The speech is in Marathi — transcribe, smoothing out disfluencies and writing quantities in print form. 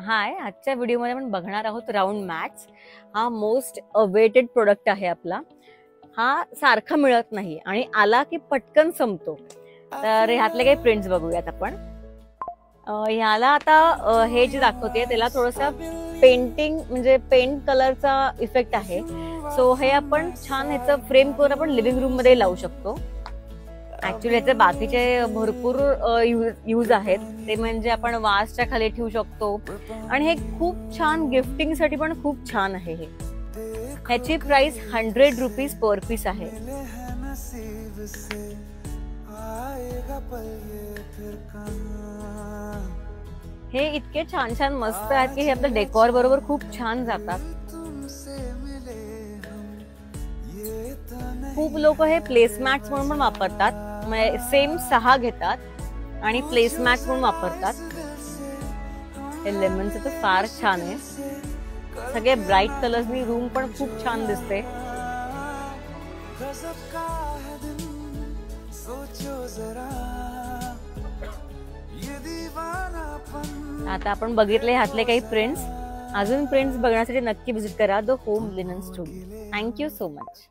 हाय, आजच्या व्हिडिओमध्ये आपण बघणार आहोत राऊंड मॅट्स. हा मोस्ट अवेटेड प्रोडक्ट आहे आपला. हा सारखा मिळत नाही आणि आला की पटकन संपतो. तर ह्यातले काही प्रिंट्स बघूयात आपण. ह्याला आता हे जे दाखवते त्याला थोडासा पेंटिंग म्हणजे पेंट कलरचा इफेक्ट आहे. सो हे आपण छान ह्याचं फ्रेम करून आपण लिव्हिंग रूम मध्ये लावू शकतो. ऍक्च्युली याचे बाकीचे भरपूर यूज आहेत. ते म्हणजे आपण वासच्या खाली ठेवू शकतो आणि हे खूप छान गिफ्टिंग साठी पण खूप छान आहे. हे ह्याची प्राइस 100 रुपीज पर पीस आहे. हे इतके छान छान मस्त आहेत की हे आपल्या डेकोर बरोबर खूप छान जातात. खूप लोक हे प्लेसमॅट्स म्हणून पण वापरतात. सेम 6 घेतात आणि प्लेसमॅट म्हणून वापरतात. हे लेमनचं तर फार छान आहे. सगळे ब्राईट कलर्सनी रूम पण खूप छान दिसते. आता आपण बघितले ह्यातले काही प्रिंट्स. अजून प्रिंट्स बघण्यासाठी नक्की विजिट करा the home linen studio. Thank you so much.